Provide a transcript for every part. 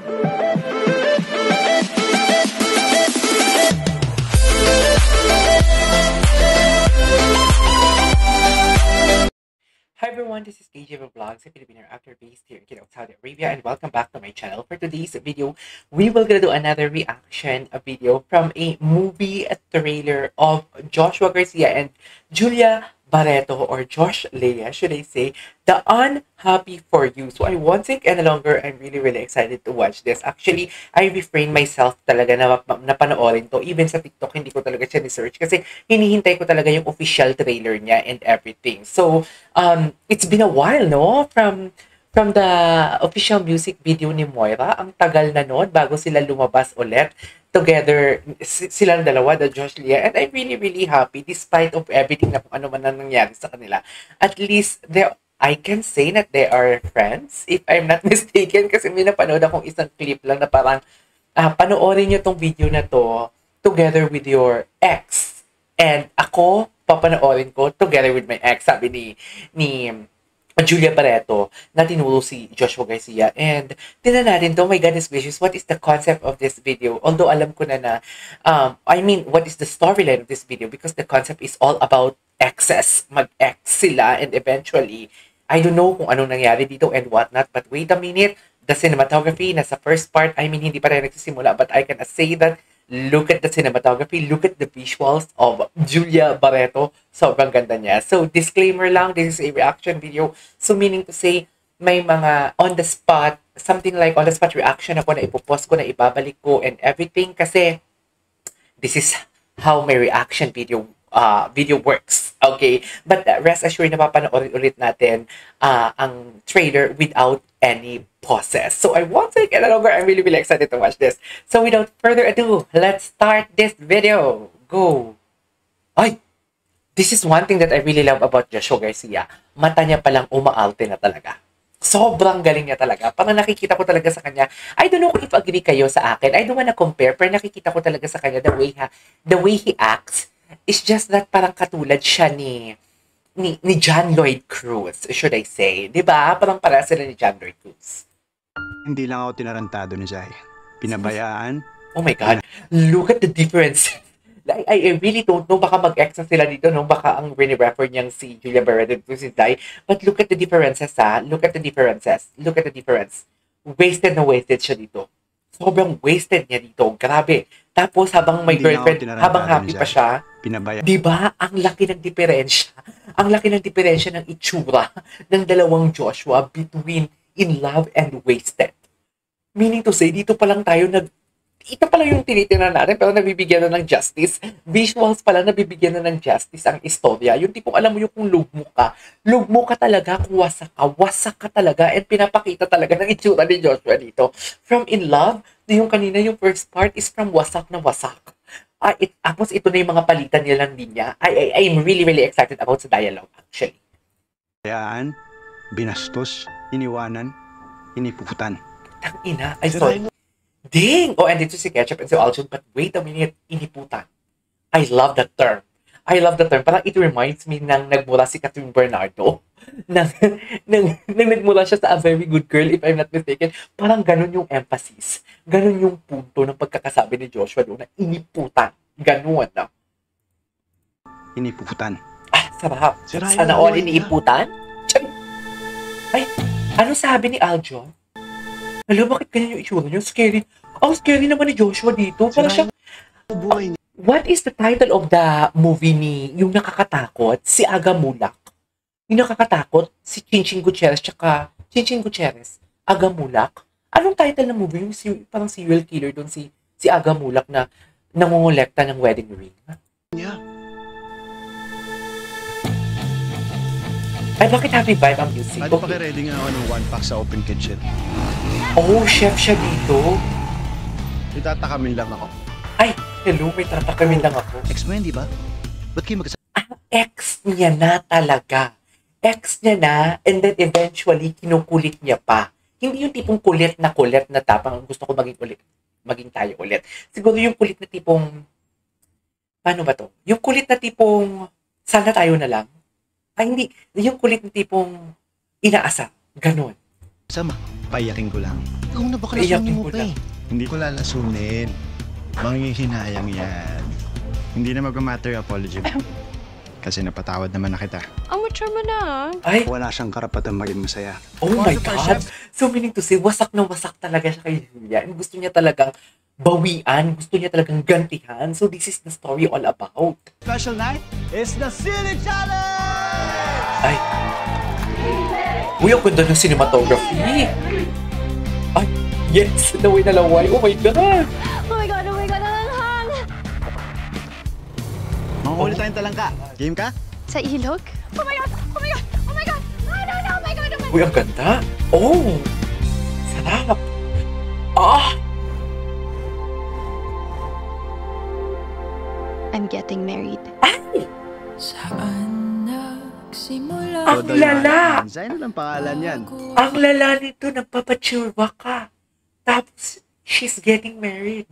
Hi everyone, this is KJ Vlogs, a Filipino actor based here in Saudi Arabia, and welcome back to my channel. For today's video, we will gonna do another reaction video from a movie trailer of Joshua Garcia and Julia Barreto, or Josh Lea, should I say, The Unhappy For You. So I won't take any longer. I'm really excited to watch this. Actually, I refrain myself talaga na panoorin to. Even sa TikTok, hindi ko talaga siya ni-search kasi hinihintay ko talaga yung official trailer niya and everything. So, it's been a while, no? From the official music video ni Moira. Ang tagal na noon bago sila lumabas ulit. Together, silang dalawa, the Josh Lea. And I'm really happy despite of everything na kung ano man ang nangyari sa kanila. At least, I can say that they are friends, if I'm not mistaken. Kasi may napanood akong isang clip lang na parang, panoorin nyo tong video na to together with your ex. And ako, papanoorin ko together with my ex, sabi ni Julia Barreto, na tinuro si Joshua Garcia. And tingnan natin to, my goodness gracious, what is the concept of this video? Although alam ko na what is the storyline of this video? Because the concept is all about exes. Mag-ex sila and eventually, I don't know kung anong nangyari dito and whatnot, but wait a minute, the cinematography, nasa first part, hindi pa rin nagsisimula, but I can say that look at the cinematography, look at the visuals of Julia Barreto. Sobrang ganda niya. So, disclaimer lang, this is a reaction video. So, meaning to say, may mga on the spot, something like on the spot reaction ako na ipopost ko, na ibabalik ko and everything. Kasi, this is how my reaction video works. Okay? But rest assured na papanoorin ulit natin ang trailer without any pauses. So I won't take it longer. I'm really excited to watch this. So without further ado, let's start this video. Go! Ay! This is one thing that I really love about Joshua Garcia. Mata niya palang umaalte na talaga. Sobrang galing niya talaga. Parang nakikita ko talaga sa kanya. I don't know if agree kayo sa akin. I don't wanna compare, pero nakikita ko talaga sa kanya the way he acts. It's just that parang katulad siya ni John Lloyd Cruz, should I say. Diba? Parang para sila ni John Lloyd Cruz. Hindi lang ako tinarantado ni Zai. Pinabayaan. Oh my God. Look at the difference. I really don't know. Baka mag-ex na sila dito, no? Baka ang refer niyang si Julia Barreto to si Zai. But look at the differences, ha? Look at the differences. Look at the difference. Wasted na wasted siya dito. Sobrang wasted niya dito. Grabe. Tapos habang may girlfriend, habang happy pa siya, diba, ang laki ng diferensya. Ang laki ng diferensya ng itsura ng dalawang Joshua between in love and wasted. Meaning to say, dito pa lang tayo ito pala yung tinitingnan natin, pero nabibigyan na ng justice. Visuals pala, nabibigyan na ng justice ang istorya. Yung tipong alam mo yung kung lugmo ka talaga, kung wasak ka talaga, and pinapakita talaga ng itsura ni Joshua dito. From in love, yung kanina yung first part is from wasak na wasak. Tapos ito na yung mga palitan nilang linya. I'm really excited about sa dialogue, actually. Bayaan, binastos, iniwanan, inipuputan. Tang ina, I saw it. Ding! Oh, and dito si Ketchup and si Aljun, but wait a minute, iniputan. I love that term. Parang it reminds me nang nagmula si Catherine Bernardo. nang nagmula siya sa A Very Good Girl, if I'm not mistaken. Parang ganun yung emphasis. Ganun yung punto ng pagkakasabi ni Joshua doon na iniputan. Ganun, no? Inipuputan. Sarap. Sana all iniiputan? Ay, ano sabi ni Aljun? Alam, bakit ganyan yung itsura niyo? Scary. Ang scary naman ni Joshua dito. Parang siya... What is the title of the movie yung nakakatakot? Si Aga Mulak. Yung nakakatakot, si Chinching Gutierrez, tsaka Chinching Gutierrez, Aga Mulak. Anong title ng movie? Yung parang serial killer doon, si Aga Mulak na nangongolekta ng wedding ring. Yeah. Ay, bakit happy vibe ang music? Ano pa ready nga ako ng one pack sa open kitchen? Oh, chef siya dito. Itatakamin lang ako. Ay, hello, may tatakamin lang ako. Ex mo yan, di ba? Ba't kayo magkasama? Ex niya na talaga. Ex niya na, and then eventually, kinukulit niya pa. Hindi yung tipong kulit na tapang gusto ko maging tayo ulit. Siguro yung kulit na tipong, paano ba to? Yung kulit na tipong, sana tayo na lang. Ay, hindi. Yung kulit na tipong inaasa. Ganon. Sama, paiyakin ko lang. Ikaw na baka Iyakin lasunin ko mo pa lang. eh. Hindi ko lalasunin. Manghihinayang yan. Hindi na magmamatter yung apology mo. Kasi napatawad naman na kita. Amateur mo na. Ay, Wala siyang karapatan maging masaya. oh my God. So meaning to say, wasak na wasak talaga siya kay Julia. And gusto niya talagang bawian. Gusto niya talagang gantihan. So this is the story all about. Special night is the Cine Challenge! Ay. Uy, ang ganda ng cinematography. Ay, yes. Laway na laway. Oh my God. Oh my God, ang hang! Manghuli tayong talangka. Game ka? Sa ilog? Oh my God! Oh my God! Oh my God! No, no, no! Oh my God! Oh my God! Uy, ang ganda. Oh. Sarap. Ah. I'm getting married. Saan nagsimula? Ang lala. Zayn lang pangalan yan. Ang lala nito, nagpapatsurwa ka. Tapos, she's getting married.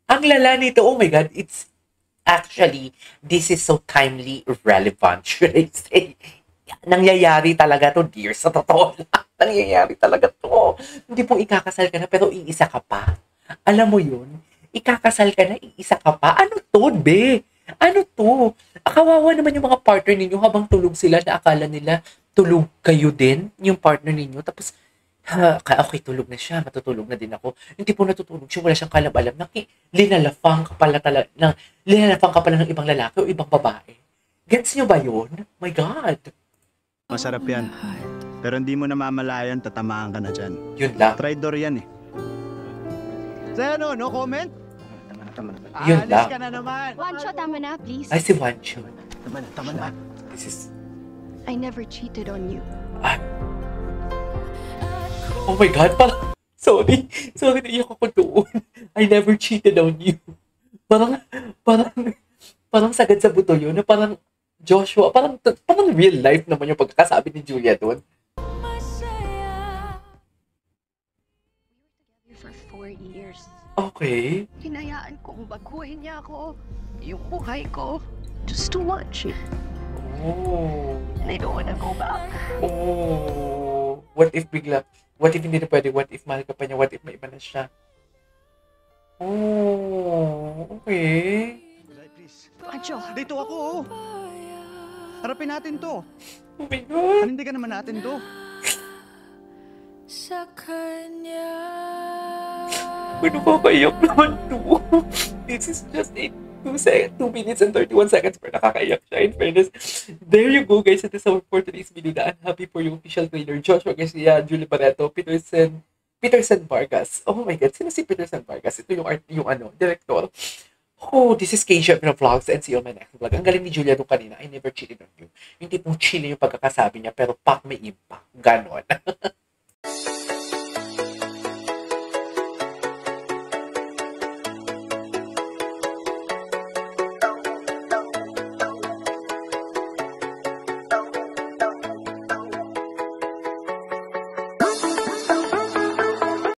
Ang lala nito, oh my God, it's actually, this is so timely relevant, should I say. Nangyayari talaga to, dear. Sa totoo lang, nangyayari talaga to. Hindi pong ikakasal ka na, pero iisa ka pa. Alam mo yun? Ikakasal ka na, iisa ka pa. Ano to, be? Ano to? Kawawa naman yung mga partner ninyo habang tulog sila na akala nila tulog kayo din, yung partner ninyo. Tapos, okay, tulog na siya, matutulog na din ako. Yung tipo natutulog siya, wala siyang kalam-alam na linalafang ka pala ng ibang lalaki o ibang babae. Gets nyo ba yun? My God. Masarap yan. Pero hindi mo namamalayan, tatamaan ka na dyan. Yun lang. Traidor yan eh. Say ano, no comment? Yun Alis lang. ka na naman. One shot, tama na, please. Ay, si Wancho. Tama na. This is... I never cheated on you. Oh my God, parang... Sorry, naiyak ako doon. I never cheated on you. Parang sagad sa buto yun. Na parang Joshua, parang real life naman yung pagkakasabi ni Julia doon. For 4 years. Okay. Hinayaan kong baguhin niya ako. Yung buhay ko. Just to watch it. Oh. And I don't wanna go back. Oh. What if hindi na pwede? What if mahal ka pa niya? What if may iba na siya? Oh. Okay. Please. Pancho! Dito ako oh. Harapin natin to. Oh my God. Panindigan naman natin to. Sa kanya. Ano ba kaiyak naman to? This is just 2 minutes and 31 seconds per nakakaiyak siya. In fairness, there you go guys. It is our for today's video na I'm happy for yung official trailer. Joshua Garcia, Julie Barreto, Peterson Vargas. Oh my God, sino si Peterson Vargas? Ito yung director. Oh, this is KJ Vlogs and see you on my next vlog. Ang galing ni Julia doon kanina. I never cheated on you. Yung tipong chili yung pagkakasabi niya pero pak may impact. Ganon.